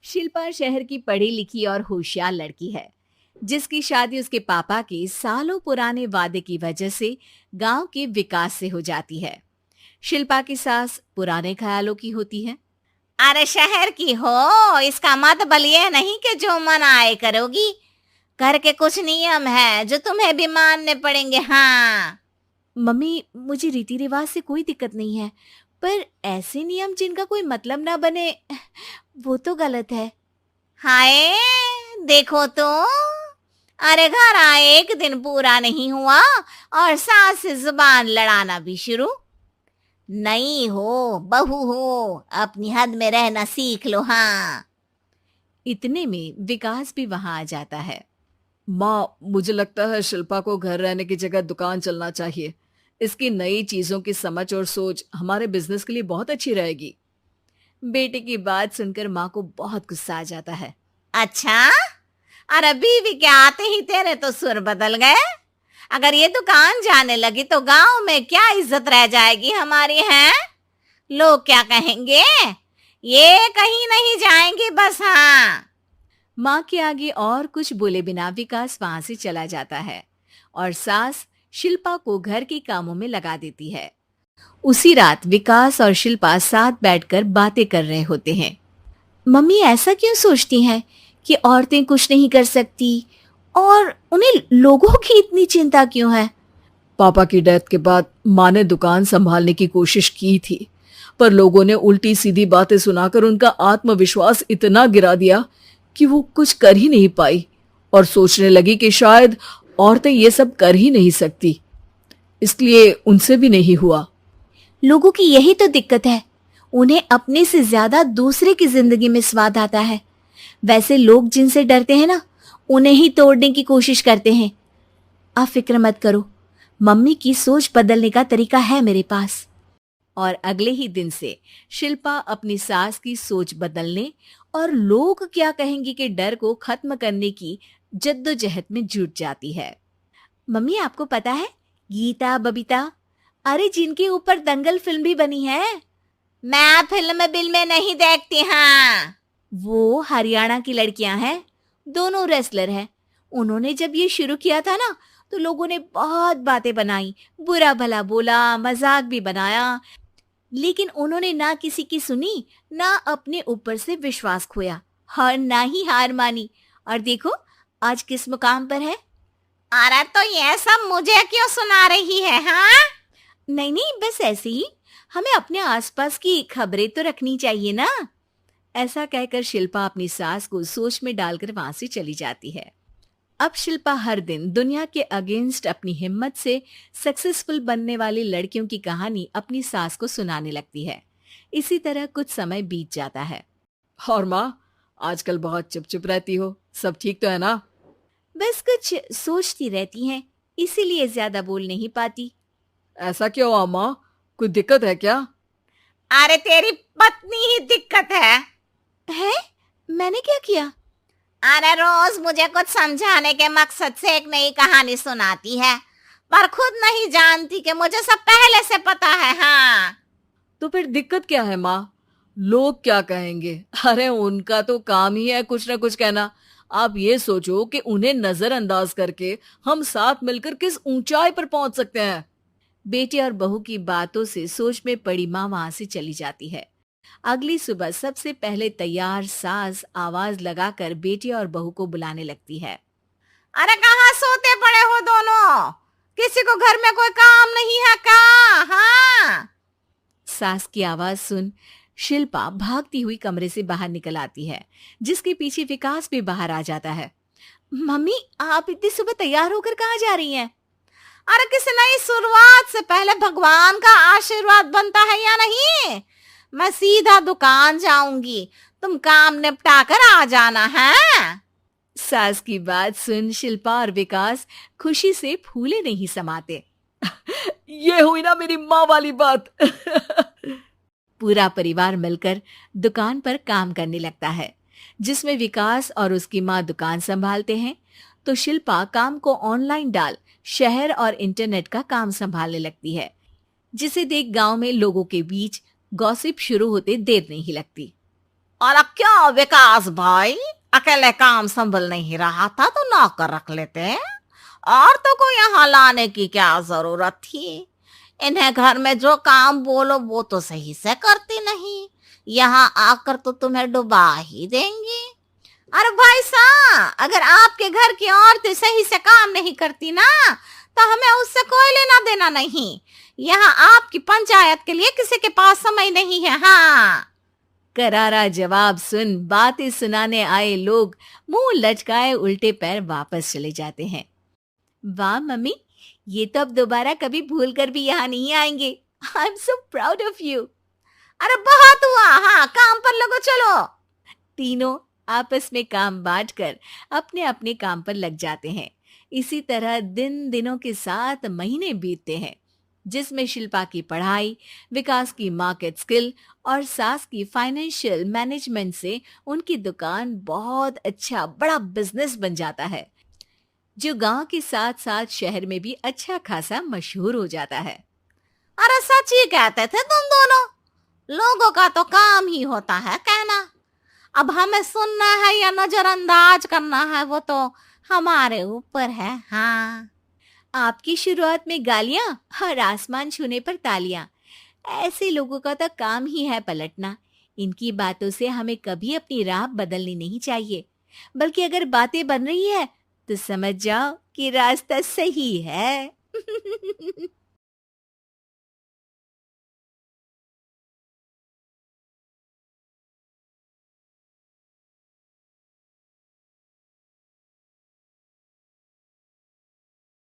शिल्पा शहर की पढ़ी लिखी और होशियार लड़की है, जिसकी शादी उसके पापा के सालों पुराने वादे की वजह से गांव के विकास से हो जाती है। शिल्पा की सास पुराने ख्यालों की होती है। अरे शहर की हो, इसका मतलब ये नहीं कि जो मन आए करोगी। घर के कुछ नियम है जो तुम्हें भी मानने पड़ेंगे। हाँ। मम्मी, मुझे रीति रिवाज से कोई दिक्कत नहीं है, पर ऐसे नियम जिनका कोई मतलब ना बने, वो तो गलत है। हाय, देखो तो। अरे घर आए एक दिन पूरा नहीं हुआ और सास से जुबान लड़ाना भी शुरू। नहीं हो, बहू हो, अपनी हद में रहना सीख लो। हाँ। इतने में विकास भी वहां आ जाता है। माँ, मुझे लगता है शिल्पा को घर रहने की जगह दुकान चलना चाहिए। इसकी नई चीजों की समझ और सोच हमारे बिजनेस के लिए बहुत अच्छी रहेगी। बेटे की बात सुनकर माँ को बहुत गुस्सा आ जाता है। अच्छा, अरे बीवी के आते ही तेरे तो सुर बदल गए। अगर ये दुकान जाने लगी तो गांव में क्या इज्जत रह जाएगी हमारी। है लोग क्या कहेंगे? ये कहीं नहीं जाएंगी बस। हाँ। माँ के आगे और कुछ बोले बिना विकास वहां से चला जाता है और सास शिल्पा को घर के कामों में लगा देती है। उसी रात विकास और शिल्पा साथ बैठकर बातें कर रहे होते हैं। मम्मी ऐसा क्यों सोचती हैं कि औरतें कुछ नहीं कर सकती, और उन्हें लोगों की इतनी चिंता क्यों है? पापा की डेथ के बाद माँ ने दुकान संभालने की कोशिश की थी, पर लोगों ने उल्टी सीधी बातें सुनाकर उनका आत्मविश्वास इतना गिरा दिया कि वो कुछ कर ही नहीं पाई और सोचने लगी कि शायद औरतें ये सब कर ही नहीं सकती। इसलिए उनसे भी नहीं हुआ। लोगों की यही तो दिक्कत है, उन्हें अपने से ज्यादा दूसरे की जिंदगी में स्वाद आता है। वैसे लोग जिनसे डरते हैं ना, उन्हें ही तोड़ने की कोशिश करते हैं। आप फिक्र मत करो, मम्मी की सोच बदलने का तरीका है मेरे पास। और अगले ही दिन से शिल्पा अपनी सास की सोच बदलने और लोग क्या कहेंगे के डर को खत्म करने की जद्दोजहद में जुट जाती है। मम्मी, आपको पता है गीता, बबीता, अरे जिनके ऊपर दंगल फिल्म भी बनी है, मैं फिल्म बिल में नहीं देखती। हाँ। वो हरियाणा की लड़कियां हैं, दोनों रेसलर हैं। उन्होंने जब ये शुरू किया था ना, तो लोगों ने बहुत बातें बनाई, बुरा भला बोला, मजाक भी बनाया, लेकिन उन्होंने ना किसी की सुनी, ना अपने ऊपर से विश्वास खोया और ना ही हार मानी। और देखो आज किस मुकाम पर है। अरे तो ये सब मुझे क्यों सुना रही है? हाँ। नहीं नहीं, बस ऐसे ही, हमें अपने आसपास की खबरें तो रखनी चाहिए ना। ऐसा कहकर शिल्पा अपनी सास को सोच में डालकर वहां से चली जाती है। अब शिल्पा हर दिन दुनिया के अगेंस्ट अपनी हिम्मत से सक्सेसफुल बनने वाली लड़कियों की कहानी अपनी सास को सुनाने लगती है। इसी तरह कुछ समय बीत जाता है। और माँ, आजकल बहुत चुप चुप रहती हो, सब ठीक तो है ना? बस कुछ सोचती रहती हैं, इसीलिए ज्यादा बोल नहीं पाती। ऐसा क्यों हुआ माँ? कोई दिक्कत है क्या? अरे तेरी पत्नी ही दिक्कत है? मैंने क्या किया? अरे रोज मुझे कुछ समझाने के मकसद से एक नई कहानी सुनाती है, पर खुद नहीं जानती कि मुझे सब पहले से पता है। हाँ। तो फिर दिक्कत क्या है माँ? लोग क्या कहेंगे? अरे उनका तो काम ही है कुछ ना कुछ कहना। आप ये सोचो कि उन्हें नजरअंदाज करके हम साथ मिलकर किस ऊंचाई पर पहुंच सकते हैं। बेटे और बहू की बातों से सोच में पड़ी माँ वहां से चली जाती है। अगली सुबह सबसे पहले तैयार सास आवाज लगाकर बेटे और बहू को बुलाने लगती है। अरे कहाँ सोते पड़े हो दोनों? किसी को घर में कोई काम नहीं है क्या? हाँ। सास की आवाज सुन शिल्पा भागती हुई कमरे से बाहर निकल आती है, जिसके पीछे विकास भी बाहर आ जाता है। मम्मी, आप इतनी सुबह तैयार होकर कहाँ जा रही हैं? अरे किसी नई शुरुआत से पहले भगवान का आशीर्वाद बनता है या नहीं? मैं सीधा दुकान जाऊंगी, तुम काम निपटा कर आ जाना है। सास की बात सुन शिल्पा और विकास खुशी से फूले नहीं समाते। ये हुई ना मेरी माँ वाली बात। पूरा परिवार मिलकर दुकान पर काम करने लगता है, जिसमें विकास और उसकी माँ दुकान संभालते हैं, तो शिल्पा काम को ऑनलाइन डाल शहर और इंटरनेट का काम संभालने लगती है, जिसे देख गांव में लोगों के बीच गॉसिप शुरू होते देर नहीं लगती। और क्या विकास भाई, अकेले काम संभल नहीं रहा था तो नौकर रख लेते, और तो को यहाँ लाने की क्या जरूरत थी। इन्हें घर में जो काम बोलो वो तो सही से करती नहीं, यहाँ आकर तो तुम्हें डुबा ही देंगी। अरे भाई साहब, अगर आपके घर की औरतें सही से काम नहीं करती ना तो हमें उससे कोई लेना देना नहीं। यहाँ आपकी पंचायत के लिए किसी के पास समय नहीं है। हाँ, करारा जवाब सुन बातें सुनाने आए लोग मुंह लटकाए उल्टे पैर वापस चले जाते हैं। वाह मम्मी, ये तो अब दोबारा कभी भूल कर भी यहाँ नहीं आएंगे। I am so proud of you. अरे बहुत हुआ, हाँ काम पर लगो चलो। तीनों आपस में काम बांटकर अपने अपने काम पर लग जाते हैं। इसी तरह दिनों के साथ महीने बीतते हैं, जिसमें शिल्पा की पढ़ाई, विकास की मार्केट स्किल और सास की फाइनेंशियल मैनेजमेंट से उनकी दुकान बहुत अच्छा बड़ा बिजनेस बन जाता है, जो गांव के साथ साथ शहर में भी अच्छा खासा मशहूर हो जाता है। अरे सच ही कहते थे तुम दोनों, लोगों का तो काम ही होता है कहना। अब हमें सुनना है या नजरअंदाज करना है वो तो हमारे ऊपर है। हाँ, आपकी शुरुआत में गालियां और आसमान छूने पर तालियां, ऐसे लोगों का तो काम ही है पलटना। इनकी बातों से हमें कभी अपनी राह बदलनी नहीं चाहिए, बल्कि अगर बातें बन रही है तो समझ जाओ कि रास्ता सही है।